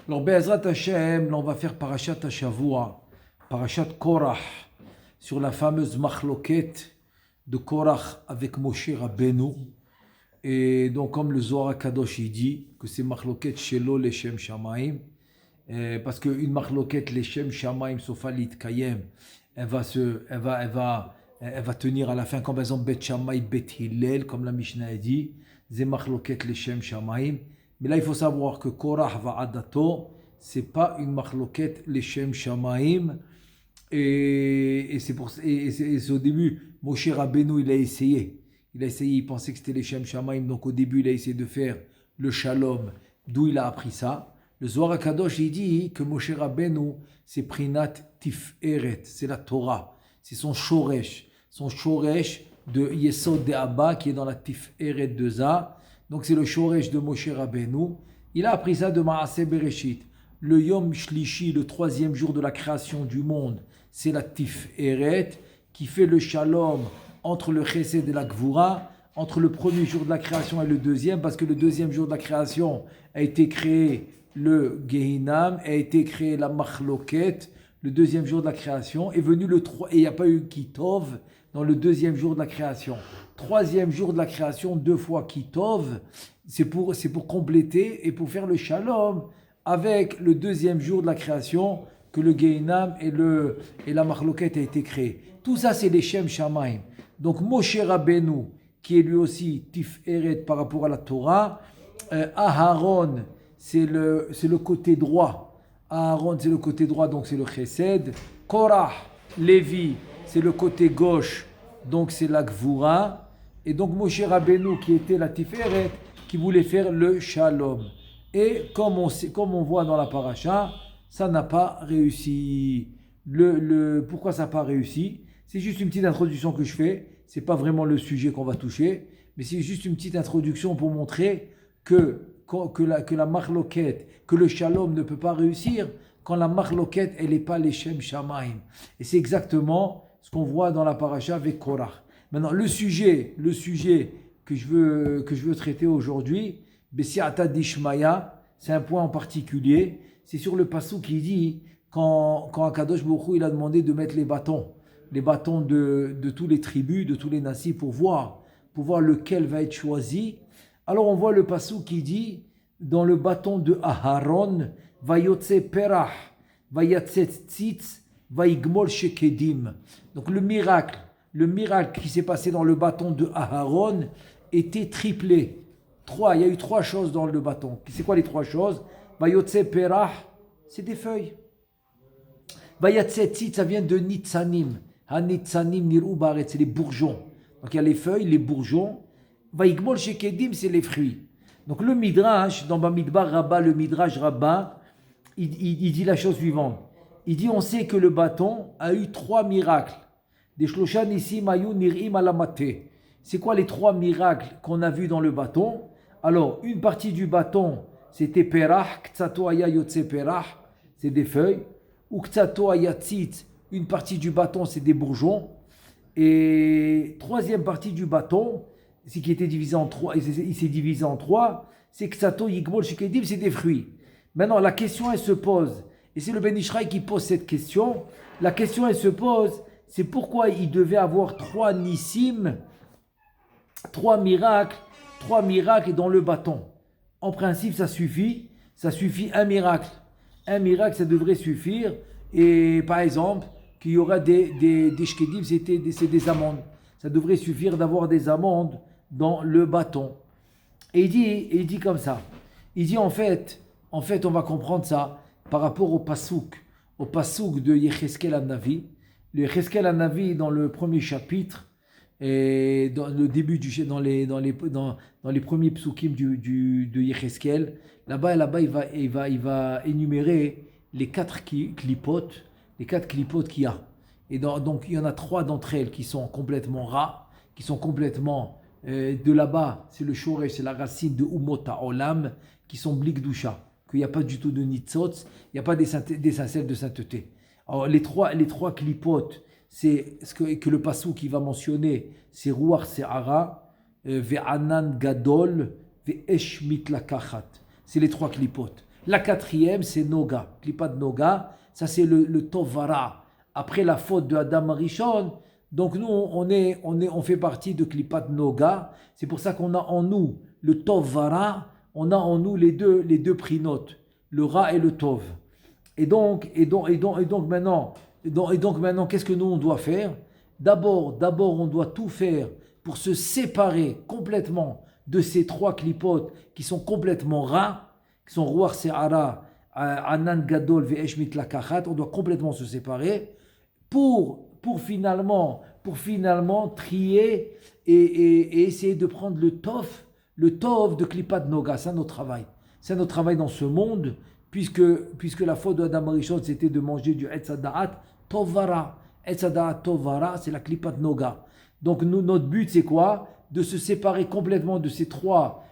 Alors, Be'ezrat Hashem, là, on va faire Parashat Hashavua, Parashat Korach, sur la fameuse machloket de Korach avec Moshe Rabbeinu. Et donc, comme le Zohar Kadosh il dit, que c'est machloket shelo leshem shamaim, parce qu'une machloket leshem shamaim sofalit kayem, elle va tenir à la fin, comme par exemple Bet Shammai, Bet Hillel, comme la Mishnah a dit, c'est machloket leshem shamaim. Mais là, il faut savoir que Korach va'adato, c'est pas une machloket leshem shamaim. Et c'est au début, Moshe Rabbeinu, il a essayé, il pensait que c'était leshem shamaim. Donc au début, il a essayé de faire le shalom, d'où il a appris ça. Le Zohar HaKadosh, il dit que Moshe Rabbeinu, c'est Prinat Tiferet, c'est la Torah, c'est son shoresh de Yesod de Abba qui est dans la Tiferet de Za. Donc c'est le shoresh de Moshe Rabbeinu. Il a appris ça de Maaseh Bereshit. Le Yom Shlishi, le troisième jour de la création du monde, c'est la Tiferet qui fait le shalom entre le Chesed et la Gvura, entre le premier jour de la création et le deuxième, parce que le deuxième jour de la création a été créé le Gehinam, a été créé la Machloket. Le deuxième jour de la création est venu le 3, et il n'y a pas eu Kitov dans le deuxième jour de la création. Troisième jour de la création, 2 fois Kitov, c'est pour compléter et pour faire le shalom avec le deuxième jour de la création que le Gehinam et la Machloket a été créé. Tout ça, c'est les Shem Shamaim. Donc Moshe Rabbeinu, qui est lui aussi Tiferet par rapport à la Torah, Aharon, c'est le côté droit. Aaron, c'est le côté droit, donc c'est le Chesed. Korach, Lévi, c'est le côté gauche, donc c'est la Gvura. Et donc Moshe Rabbeinu, qui était la Tiferet, qui voulait faire le Shalom. Et comme on voit dans la paracha, ça n'a pas réussi. Pourquoi ça n'a pas réussi? C'est juste une petite introduction que je fais. Ce n'est pas vraiment le sujet qu'on va toucher, mais c'est juste une petite introduction pour montrer que la machloket, que le shalom ne peut pas réussir quand la machloket, elle n'est pas leshem shamaim. Et c'est exactement ce qu'on voit dans la paracha avec Korach. Maintenant, le sujet que je veux traiter aujourd'hui, Besiata Dishmaya, c'est un point en particulier. C'est sur le passou qui dit, quand Akadosh Baruch Hu, il a demandé de mettre les bâtons de toutes les tribus, de tous les natifs, pour voir lequel va être choisi. Alors on voit le passou qui dit, dans le bâton de Aharon, Vayotse Perach, Vayatset Tzitz, Vaigmol Shekedim. Donc le miracle qui s'est passé dans le bâton de Aharon était triplé. Il y a eu 3 choses dans le bâton. C'est quoi les 3 choses? Vayotse Perach, c'est des feuilles. Vayatset Tzitz, ça vient de Nitzanim. Ha-Nitzanim nir'u ba'aretz, c'est les bourgeons. Donc il y a les feuilles, les bourgeons. Vaigmol shekedim, c'est les fruits. Donc le Midrash, dans Bamidbar Rabbah, le Midrash Rabbah, il dit la chose suivante. Il dit, on sait que le bâton a eu 3 miracles. Des shlosha nisim ayu nir'im alamate. C'est quoi les 3 miracles qu'on a vus dans le bâton? Alors, une partie du bâton, c'était perach, ktsato aya yotse perach, c'est des feuilles. Ou ktsato aya tzitz, une partie du bâton, c'est des bourgeons. Et 3e partie du bâton, c'est qui était divisé en 3, il s'est divisé en 3, c'est ktsato yigmol shekedim, c'est des fruits. Maintenant, la question, elle se pose, et c'est le Ben Ishraï qui pose cette question. La question, elle se pose, c'est pourquoi il devait avoir 3 nissim, 3 miracles dans le bâton. En principe, ça suffit un miracle. Un miracle, ça devrait suffire. Et par exemple, qu'il y aura des shkedim, c'est des amandes. Ça devrait suffire d'avoir des amandes dans le bâton. Et il dit comme ça. Il dit en fait, on va comprendre ça par rapport au pasouk de Yecheskel HaNavi. Le Yecheskel HaNavi, dans le premier chapitre, et dans le début dans les premiers psukim de Yecheskel, là-bas il va énumérer les 4 clipotes qu'il y a. Et donc il y en a 3 d'entre elles qui sont complètement ras, qui sont complètement de là-bas, c'est le shoresh, c'est la racine de Umota Olam, qui sont blikdusha, qu'il n'y a pas du tout de nitzotz, il n'y a pas d'étincelles de sainteté. Alors les trois clipotes, c'est ce que le passou qui va mentionner, c'est Ruach Se'ara, Ve'anan Gadol, Ve'esh Mitlakachat. C'est les 3 clipotes. La quatrième, c'est Noga, Klipat Noga. Ça, c'est le Tovara. Après la faute de Adam Rishon, donc nous, on fait partie de Klipat Noga. C'est pour ça qu'on a en nous le Tovara, on a en nous les deux prinotes, le Ra et le Tov. Et donc maintenant, qu'est-ce que nous on doit faire? D'abord, on doit tout faire pour se séparer complètement de ces trois clipotes qui sont complètement Ra, qui sont Ruach Se'ara, Anan Gadol Ve'esh Mitlakachat. On doit complètement se séparer pour finalement trier et essayer de prendre le tov de Klipat Noga. C'est notre travail. C'est notre travail dans ce monde, puisque la faute de Adam Rishon, c'était de manger du Etz Hadaat Tovara. Etz Hadaat Tovara, c'est la Klipat Noga. Donc notre but, c'est quoi? De se séparer complètement de ces trois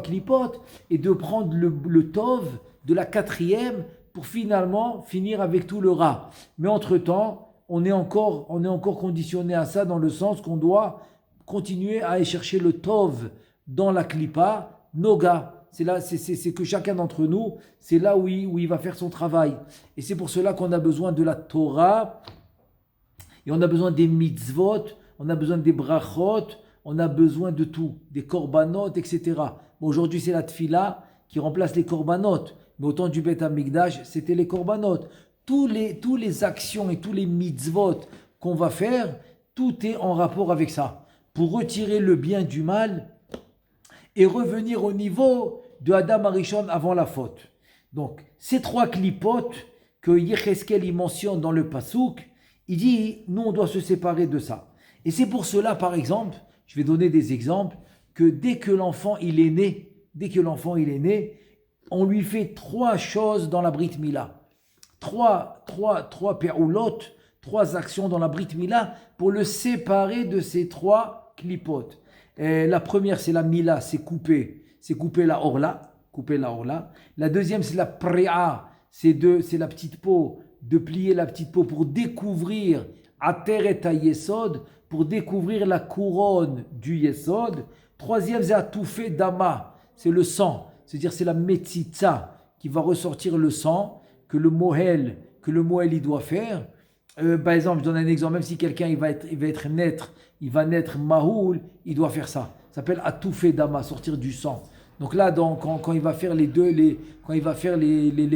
clipotes et de prendre le tov de la quatrième pour finalement finir avec tout le Ra. Mais entre-temps, on est encore conditionné à ça dans le sens qu'on doit continuer à aller chercher le tov dans la klipa Noga. C'est que chacun d'entre nous, c'est là où il va faire son travail. Et c'est pour cela qu'on a besoin de la Torah, et on a besoin des mitzvot, on a besoin des brachot, on a besoin de tout, des korbanot, etc. Bon, aujourd'hui, c'est la tfila qui remplace les korbanot. Mais au temps du Beth Amikdash, c'était les korbanot. Tous les actions et tous les mitzvot qu'on va faire, tout est en rapport avec ça. Pour retirer le bien du mal et revenir au niveau de Adam Arishon avant la faute. Donc, ces trois clipotes que Yecheskel y mentionne dans le Passouk, il dit, nous on doit se séparer de ça. Et c'est pour cela, par exemple, je vais donner des exemples, que dès que l'enfant il est né, on lui fait trois choses dans la Brit Mila. Trois pe'ulot, trois actions dans la Brit Mila pour le séparer de ces trois clipotes. La première, c'est la Mila, c'est couper la orla. La deuxième, c'est la préa, c'est la petite peau, de plier la petite peau pour découvrir Ater et Yesod, pour découvrir la couronne du Yesod. Troisième, c'est Atoufé Dama, c'est le sang, c'est-à-dire c'est la Metzitza qui va ressortir le sang que le Mohel il doit faire. Par exemple, je donne un exemple, même si quelqu'un il va naître Mahoul, il doit faire ça. Ça s'appelle Atoufé Dama, sortir du sang. Donc là, quand il va faire les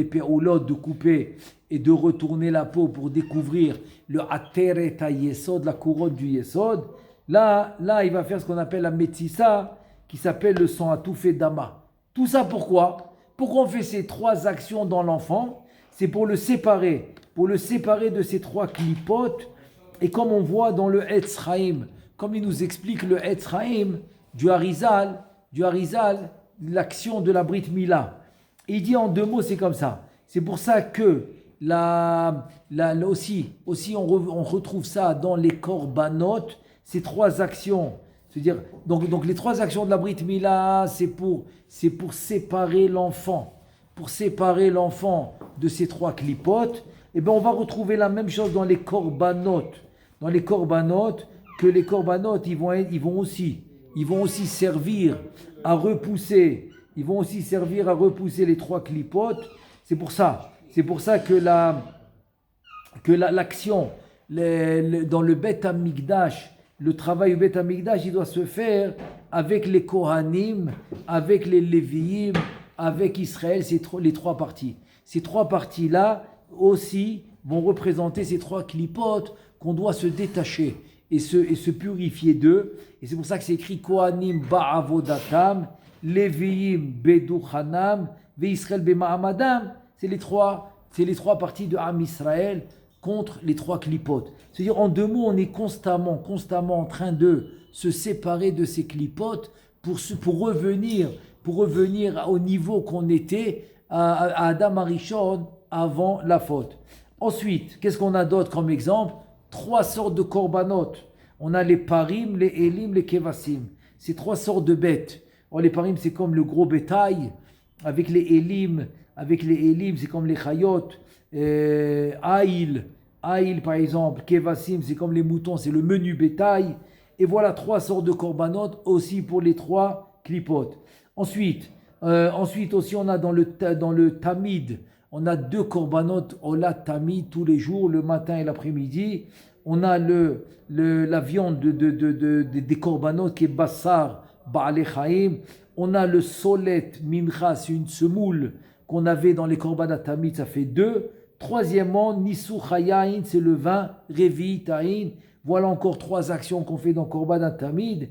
péoulot de couper et de retourner la peau pour découvrir le Ateret Yesod, la couronne du Yesod, là, il va faire ce qu'on appelle la Metzissa, qui s'appelle le sang Atoufé Dama. Tout ça pourquoi? Pourquoi on fait ces trois actions dans l'enfant? C'est pour le séparer de ces trois clipotes. Et comme on voit dans le Etz Chaim, comme il nous explique le Etz Chaim du Harizal, l'action de la Brit Mila. Et il dit en deux mots, c'est comme ça. C'est pour ça que aussi on retrouve ça dans les korbanot, ces trois actions. C'est-à-dire, donc les trois actions de la Brit Mila, c'est pour séparer l'enfant. Pour séparer l'enfant de ces trois clipotes, et bien on va retrouver la même chose dans les korbanot. Dans les korbanot, que les korbanot, ils vont aussi servir à repousser. Ils vont aussi servir à repousser les trois clipotes. C'est pour ça que l'action dans le Beth Amikdash, le travail au Beth Amikdash, il doit se faire avec les Kohanim, avec les Léviim, avec Israël, les trois parties. Ces trois parties-là aussi vont représenter ces trois clipotes qu'on doit se détacher et se purifier d'eux. Et c'est pour ça que c'est écrit Kohanim ba'avodatam, Léviim beduchanam, ve'Israël bema'amadam. C'est les trois parties de Am Israël contre les trois clipotes. C'est-à-dire, en deux mots, on est constamment en train de se séparer de ces clipotes pour revenir au niveau qu'on était à Adam Arishon avant la faute. Ensuite, qu'est-ce qu'on a d'autre comme exemple? Trois sortes de korbanot. On a les parim, les élim, les kevassim. C'est trois sortes de bêtes. Alors, les parim, c'est comme le gros bétail. Avec les élim, c'est comme les chayot. Aïl, par exemple. Kevassim, c'est comme les moutons, c'est le menu bétail. Et voilà trois sortes de korbanot aussi pour les trois clipotes. Ensuite, Ensuite aussi, on a dans le tamid, on a 2 korbanot, ola tamid tous les jours, le matin et l'après-midi. On a la viande des korbanot qui est bassar, ba'ale chaim. On a le solet, mincha, c'est une semoule qu'on avait dans les korbanot tamid, ça fait 2. Troisièmement, Nisou Chayain, c'est le vin, Revi Taïn. Voilà encore 3 actions qu'on fait dans Korban Tamid.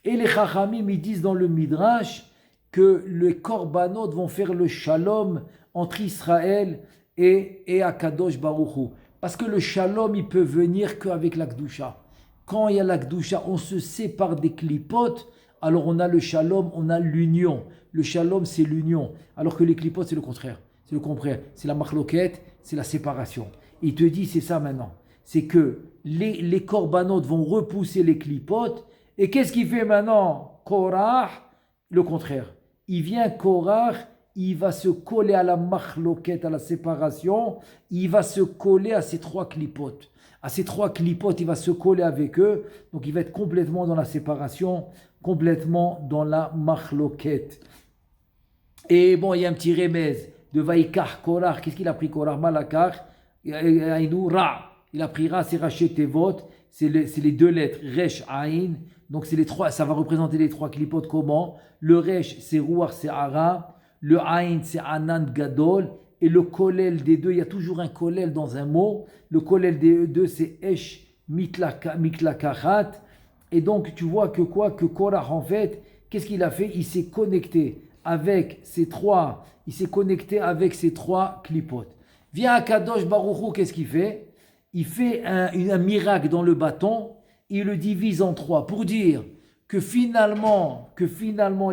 Et les Chachamim, ils disent dans le Midrash que les Korbanot vont faire le shalom entre Israël et Akadosh Baruch Hu. Parce que le shalom, il peut venir qu'avec la Kedusha. Quand il y a la Kedusha, on se sépare des clipotes, alors on a le shalom, on a l'union. Le shalom, c'est l'union. Alors que les clipotes, c'est le contraire. C'est le contraire. C'est la machloket, c'est la séparation. Il te dit, c'est ça maintenant. C'est que les korbanot vont repousser les clipotes. Et qu'est-ce qu'il fait maintenant Korah, le contraire. Il vient Korah, il va se coller à la machloket, à la séparation. Il va se coller à ces 3 clipotes. À ces 3 clipotes, il va se coller avec eux. Donc il va être complètement dans la séparation, complètement dans la machloket. Et bon, il y a un petit remède de Vaikar Korah. Qu'est-ce qu'il a pris Korah Malakar Ra. Il a pris Ra, c'est Raché Tevot. C'est les 2 lettres, Resh, Aïn. Donc c'est les 3, ça va représenter les 3 clipotes comment le Resh, c'est Ruach, c'est Ara. Le Aïn, c'est Anand Gadol. Et le Kolel des 2, il y a toujours un Kolel dans un mot. Le Kolel des 2, c'est Esh, Mitlakachat. Et donc tu vois que Korah en fait, qu'est-ce qu'il a fait? Il s'est connecté avec ces 3 clipotes. Vient à Kadosh Baruch Hu, qu'est-ce qu'il fait? Il fait un miracle dans le bâton, il le divise en 3 pour dire que finalement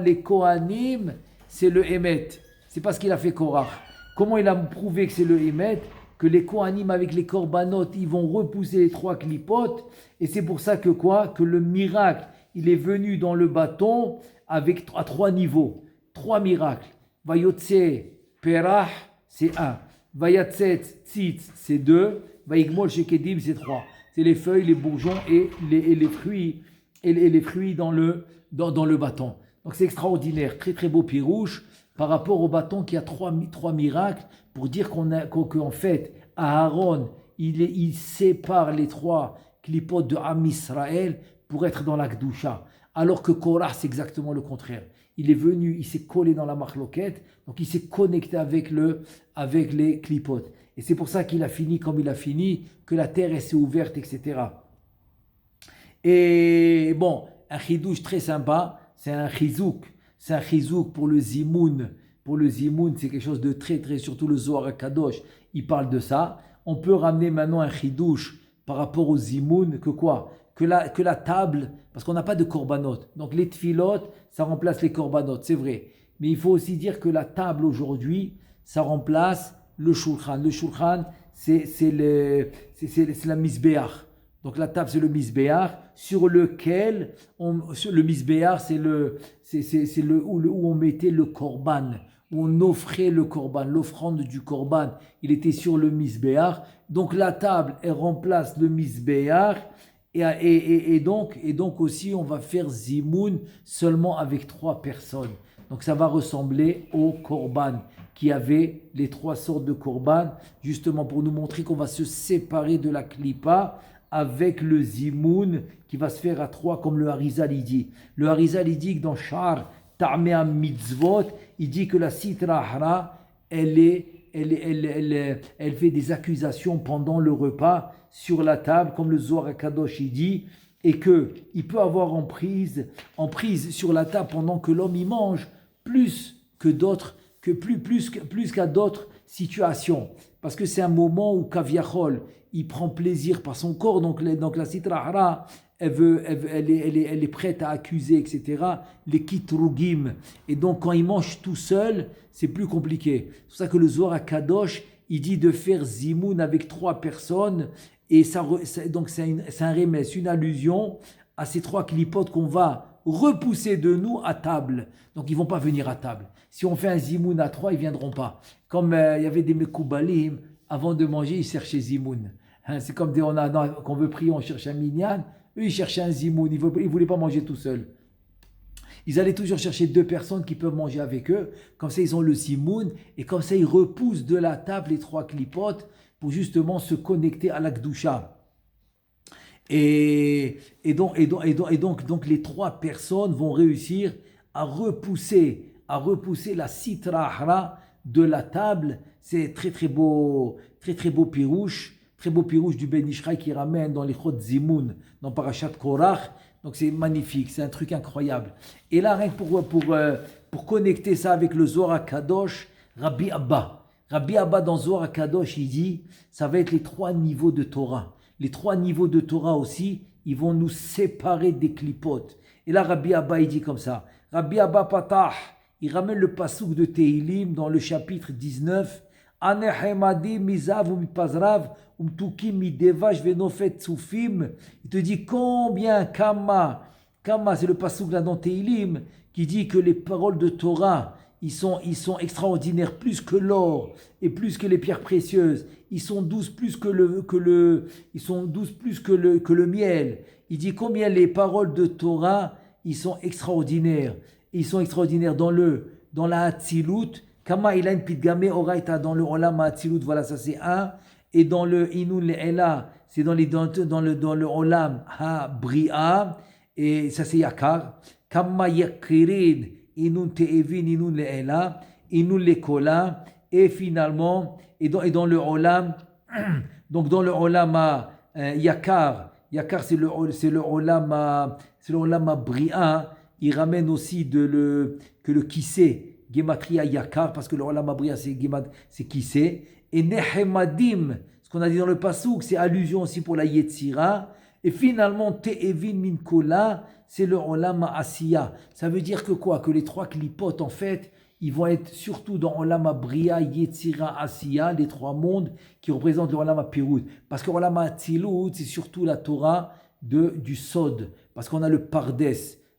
les Kohanim, c'est le Hémet. C'est pas ce qu'il a fait Korah. Comment il a prouvé que c'est le Hémet? Que les Kohanim avec les Korbanot, ils vont repousser les 3 clipotes, et c'est pour ça que le miracle, il est venu dans le bâton à 3 niveaux. 3 miracles. Vayotse Perah, c'est 1. Vayatset Tzitz, c'est 2. Vayigmol Shekedim, c'est 3. C'est les feuilles, les bourgeons et les fruits, les fruits dans le bâton. Donc c'est extraordinaire. Très très beau pirouche par rapport au bâton qui a 3 miracles pour dire qu'en fait, Aaron, il sépare les 3 clipotes de Am Israël pour être dans la Kedusha. Alors que Korah, c'est exactement le contraire. Il est venu, il s'est collé dans la marloquette, donc il s'est connecté avec les clipotes. Et c'est pour ça qu'il a fini comme il a fini, que la terre s'est ouverte, etc. Et bon, un chidouche très sympa, c'est un chizouk. C'est un chizouk pour le zimoun. Pour le zimoun, c'est quelque chose de très, très, surtout le Zohar Kadosh, il parle de ça. On peut ramener maintenant un chidouche par rapport au zimoun, que quoi? Que la table, parce qu'on n'a pas de korbanot. Donc les tfilot, ça remplace les korbanot, c'est vrai. Mais il faut aussi dire que la table aujourd'hui, ça remplace le shulchan. Le shulchan, c'est la misbéach. Donc la table, c'est le misbéach, sur lequel, le misbéach, c'est où on mettait le korban, où on offrait le korban, l'offrande du korban, il était sur le misbéach. Donc la table, elle remplace le misbéach. Et donc aussi, on va faire zimoun seulement avec 3 personnes. Donc ça va ressembler au korban, qui avait les 3 sortes de korban, justement pour nous montrer qu'on va se séparer de la klipa avec le zimoun qui va se faire à 3, comme le Harizal il dit. Le Harizal il dit que dans Shar Ta'mea Mitzvot, il dit que la Sitra Hara, elle fait des accusations pendant le repas sur la table, comme le Zohar Kadosh il dit, et qu'il peut avoir en prise sur la table pendant que l'homme y mange, plus qu'à d'autres situations. Parce que c'est un moment où Kaviachol, il prend plaisir par son corps, donc la Sitra Hara, elle est prête à accuser, etc. Les kitrugim. Et donc, quand il mange tout seul, c'est plus compliqué. C'est pour ça que le Zohar Kadosh, il dit de faire zimoun avec 3 personnes. Et donc, c'est un remède, une allusion à ces 3 clipotes qu'on va repousser de nous à table. Donc, ils ne vont pas venir à table. Si on fait un zimoun à 3, ils ne viendront pas. Comme il y avait des mekoubalim, avant de manger, ils cherchaient zimoun. C'est comme qu'on veut prier, on cherche un minyan. Eux, ils cherchaient un zimoun, ils ne voulaient pas manger tout seuls. Ils allaient toujours chercher 2 personnes qui peuvent manger avec eux. Comme ça, ils ont le simoun. Et comme ça, ils repoussent de la table les 3 clipotes pour justement se connecter à la Gdusha. Donc, les 3 personnes vont réussir à repousser la sitra ahra de la table. C'est très très beau pirouche du Ben Ishraï qui ramène dans les Chod Zimoun, dans Parashat Korach. Donc c'est magnifique, c'est un truc incroyable. Et là, rien que pour connecter ça avec le Zohar Kadosh, Rabbi Abba dans Zohar Kadosh, il dit, ça va être les 3 niveaux de Torah. Les 3 niveaux de Torah aussi, ils vont nous séparer des clipotes. Et là, Rabbi Abba, il dit comme ça. Rabbi Abba Patah, il ramène le pasouk de Tehilim dans le chapitre 19. Il te dit combien, Kama, c'est le pasouk là dans Tehilim, qui dit que les paroles de Torah, ils sont extraordinaires, plus que l'or et plus que les pierres précieuses. Ils sont douces plus que le miel. Il dit combien les paroles de Torah, ils sont extraordinaires. Ils sont extraordinaires dans la Hatzilut. Kama ilan pitgame oraita dans le Olam Hatzilut, voilà, ça c'est un. Et dans le Inun Le'ela, c'est dans le Olam Ha-Bria, et ça c'est Yakar. Kama yakirin Inun Te'evin Inun Le'ela, Inun Le'kola, et finalement, et dans le Olam, donc dans le Olam Yakar c'est le Olam Bria, il ramène aussi que le Kissé, Gematria Yakar, parce que le Olam Bria c'est Kissé, et Nehemadim, ce qu'on a dit dans le Passouk, c'est allusion aussi pour la Yetzira, et finalement Te'evin Minkola, c'est le Olam Asiya. Ça veut dire que quoi? Que les 3 clipotes en fait, ils vont être surtout dans Olam Bria, Yetzira, Asiya, les 3 mondes qui représentent le Olam Pirud. Parce que Olam Atzilut, c'est surtout la Torah du Sod. Parce qu'on a le Pardes,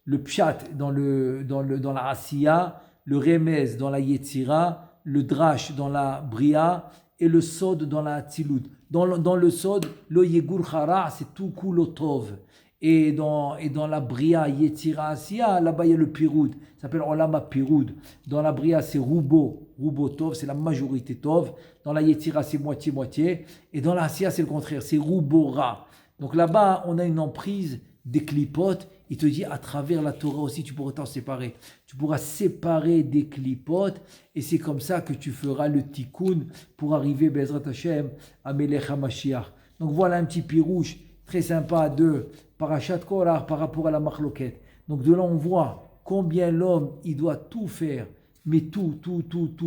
le Pshat dans la Asiya, le Remez dans la Yetzira, le Drash dans la Bria et le Sod dans la Atzilut. Dans le Sod, le Yegul Chara, c'est tout Kulotov. Et dans la Bria, Yetzira, Asiya, là-bas il y a le Pirud, ça s'appelle Olam Pirud. Dans la Bria, c'est Rubo Tov, c'est la majorité Tov. Dans la Yetzira, c'est moitié-moitié. Et dans la Asiya, c'est le contraire, c'est Rubo Ra. Donc là-bas, on a une emprise des clipotes. Il te dit, à travers la Torah aussi, tu pourras t'en séparer. Tu pourras séparer des clipotes. Et c'est comme ça que tu feras le tikkun pour arriver, Bezrat Hashem, à Melech HaMashiach. Donc voilà un petit pirouche très sympa de Parashat Korach par rapport à la Machloket. Donc de là, on voit combien l'homme, il doit tout faire, mais tout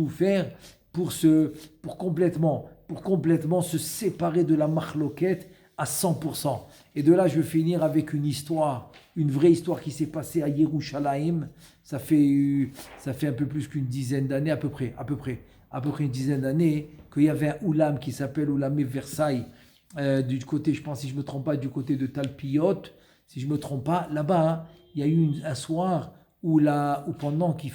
faire pour complètement se séparer de la Machloket à 100%. Et de là, je vais finir avec une vraie histoire qui s'est passée à Yerushalayim. Ça fait un peu plus qu'une dizaine d'années, à peu près une dizaine d'années, qu'il y avait un oulam qui s'appelle Oulamé Versailles, du côté, je pense, si je ne me trompe pas, du côté de Talpiot, si je ne me trompe pas, là-bas, il y a eu un soir où pendant qu'ils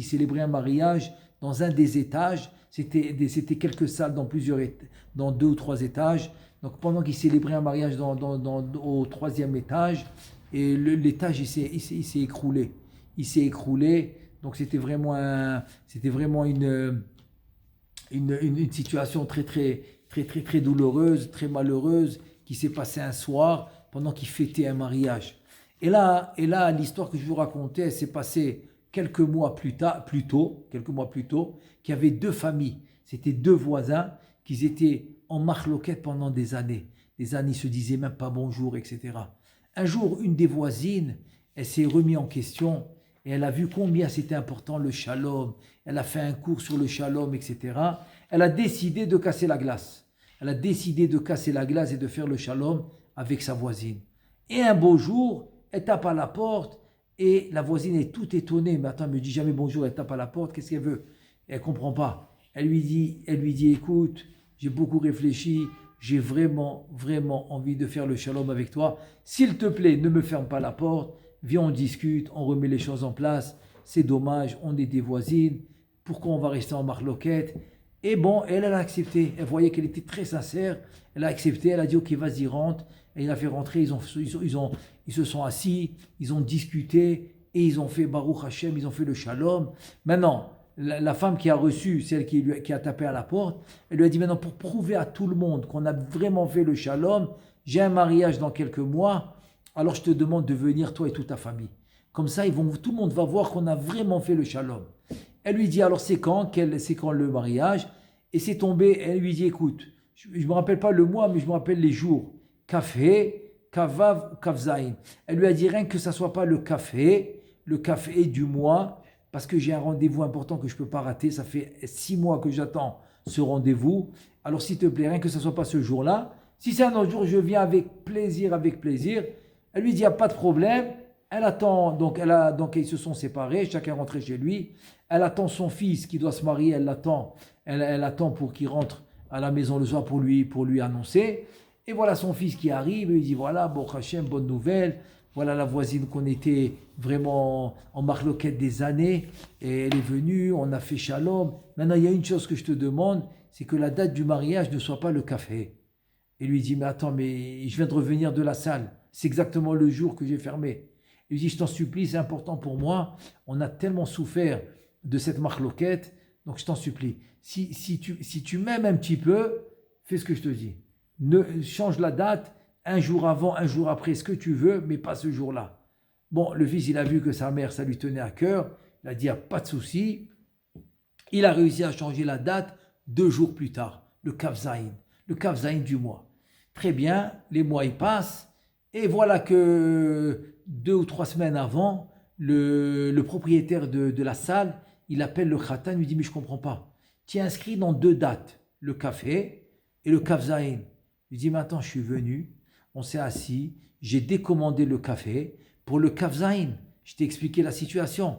célébraient un mariage dans un des étages, c'était quelques salles dans 2 ou 3 étages. Donc pendant qu'ils célébraient un mariage au 3e étage, et l'étage il s'est écroulé. Il s'est écroulé. Donc c'était vraiment une situation très très très très très douloureuse, très malheureuse qui s'est passée un soir pendant qu'ils fêtaient un mariage. Et là, l'histoire que je vous racontais, elle s'est passée quelques mois plus tôt, qu'il y avait 2 familles. C'était 2 voisins qui étaient en machloquette pendant des années. Des années, ils se disaient même pas bonjour, etc. Un jour, une des voisines, elle s'est remise en question et elle a vu combien c'était important le shalom. Elle a fait un cours sur le shalom, etc. Elle a décidé de casser la glace. Elle a décidé de casser la glace et de faire le shalom avec sa voisine. Et un beau jour, elle tape à la porte et la voisine est toute étonnée. Mais attends, elle me dit jamais bonjour, elle tape à la porte, qu'est-ce qu'elle veut? Elle comprend pas. Elle lui dit, écoute, j'ai beaucoup réfléchi, j'ai vraiment envie de faire le shalom avec toi. S'il te plaît, ne me ferme pas la porte, viens, on discute, on remet les choses en place. C'est dommage, on est des voisines, pourquoi on va rester en marloquette? Et bon, elle a accepté, elle voyait qu'elle était très sincère, elle a accepté, elle a dit ok, vas-y, rentre. Et il a fait rentrer, ils se sont assis, ils ont discuté, et ils ont fait Baruch Hashem, ils ont fait le shalom. Maintenant, la femme qui a reçu, celle qui a tapé à la porte, elle lui a dit maintenant pour prouver à tout le monde qu'on a vraiment fait le shalom, j'ai un mariage dans quelques mois, alors je te demande de venir toi et toute ta famille. Comme ça, tout le monde va voir qu'on a vraiment fait le shalom. Elle lui dit alors c'est quand le mariage? Et c'est tombé, elle lui dit écoute, je ne me rappelle pas le mois, mais je me rappelle les jours. Kafé, Kavav, Kavzaïn. Elle lui a dit rien que ça ne soit pas le café du mois, parce que j'ai un rendez-vous important que je ne peux pas rater. Ça fait 6 mois que j'attends ce rendez-vous. Alors s'il te plaît, rien que ça ne soit pas ce jour-là. Si c'est un autre jour, je viens avec plaisir, avec plaisir. Elle lui dit, il n'y a pas de problème. Elle attend, donc ils se sont séparés, chacun rentré chez lui. Elle attend son fils qui doit se marier, elle attend pour qu'il rentre à la maison le soir pour lui annoncer. Et voilà son fils qui arrive, et il dit, voilà, bon Hachem, bonne nouvelle. Voilà la voisine qu'on était vraiment en marloquette des années. Et elle est venue, on a fait shalom. Maintenant, il y a une chose que je te demande, c'est que la date du mariage ne soit pas le café. Et lui dit, mais attends, mais je viens de revenir de la salle. C'est exactement le jour que j'ai fermé. Il lui dit, je t'en supplie, c'est important pour moi. On a tellement souffert de cette marloquette, donc je t'en supplie. Si tu m'aimes un petit peu, fais ce que je te dis. Change la date, un jour avant, un jour après, ce que tu veux, mais pas ce jour-là. Bon, le fils, il a vu que sa mère, ça lui tenait à cœur. Il a dit, pas de souci. Il a réussi à changer la date 2 jours plus tard, le Kavzaïn du mois. Très bien, les mois y passent, et voilà que 2 ou 3 semaines avant, le propriétaire de la salle, il appelle le khatan, lui dit, mais je ne comprends pas. Tu es inscrit dans 2 dates, le café et le Kavzaïn. Il dit, mais attends, je suis venu, on s'est assis, j'ai décommandé le café pour le Kavzaïn. Je t'ai expliqué la situation.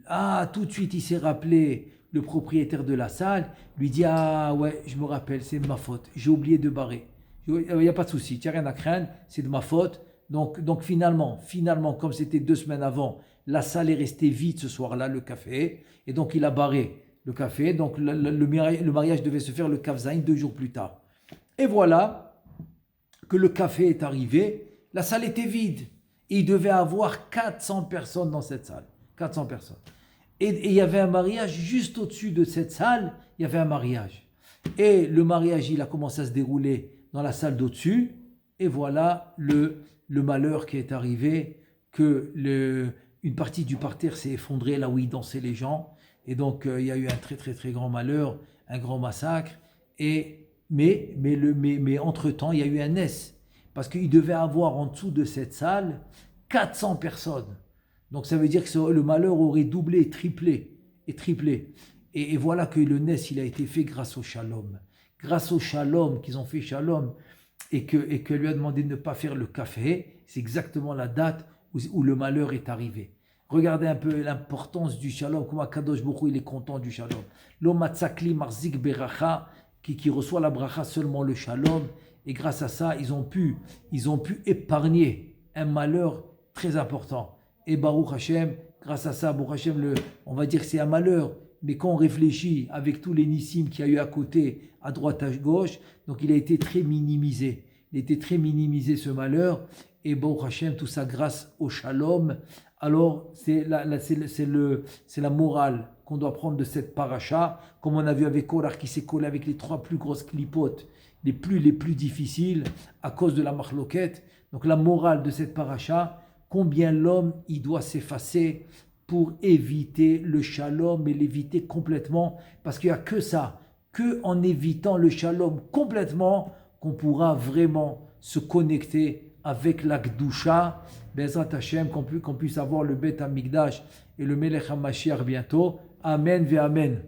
Ah, tout de suite, il s'est rappelé, le propriétaire de la salle, lui dit, ah ouais, je me rappelle, c'est de ma faute, j'ai oublié de barrer. Il n'y a pas de souci, tu n'as rien à craindre, c'est de ma faute. Donc finalement, comme c'était 2 semaines avant, la salle est restée vide ce soir-là, le café, et donc il a barré le café. Donc le mariage devait se faire le Kavzaïn 2 jours plus tard. Et voilà que le café est arrivé, la salle était vide. Et il devait avoir 400 personnes dans cette salle. 400 personnes. Et il y avait un mariage juste au-dessus de cette salle, il y avait un mariage. Et le mariage, il a commencé à se dérouler dans la salle d'au-dessus. Et voilà le malheur qui est arrivé, que une partie du parterre s'est effondrée là où ils dansaient les gens. Et donc, il y a eu un très, très, très grand malheur, un grand massacre. Mais entre-temps, il y a eu un nes. Parce qu'il devait avoir en dessous de cette salle 400 personnes. Donc, ça veut dire que le malheur aurait doublé, triplé. Et voilà que le nes, il a été fait grâce au shalom. Grâce au shalom, qu'ils ont fait shalom, et que lui a demandé de ne pas faire le café, c'est exactement la date où le malheur est arrivé. Regardez un peu l'importance du shalom, comment Kadosh Baruch Hu, il est content du shalom. L'omatzakli marzik beracha, qui reçoit la bracha seulement le shalom, et grâce à ça, ils ont pu épargner un malheur très important. Et Baruch Hashem, grâce à ça, Baruch Hashem, on va dire que c'est un malheur, mais quand on réfléchit avec tous les nissim qu'il y a eu à côté, à droite, à gauche, donc il a été très minimisé. Il a été très minimisé ce malheur, et Baruch Hashem, tout ça grâce au shalom. Alors, c'est la morale qu'on doit prendre de cette paracha, comme on a vu avec Korach qui s'est collé avec les 3 plus grosses clipotes, les plus difficiles, à cause de la marloquette. Donc la morale de cette paracha, combien l'homme il doit s'effacer pour éviter le shalom et l'éviter complètement, parce qu'il n'y a que ça, que en évitant le shalom complètement, qu'on pourra vraiment se connecter avec la Gdusha, Bezrat Hashem, qu'on puisse avoir le Bet HaMikdash et le Melech HaMashiach bientôt. Amen ve Amen.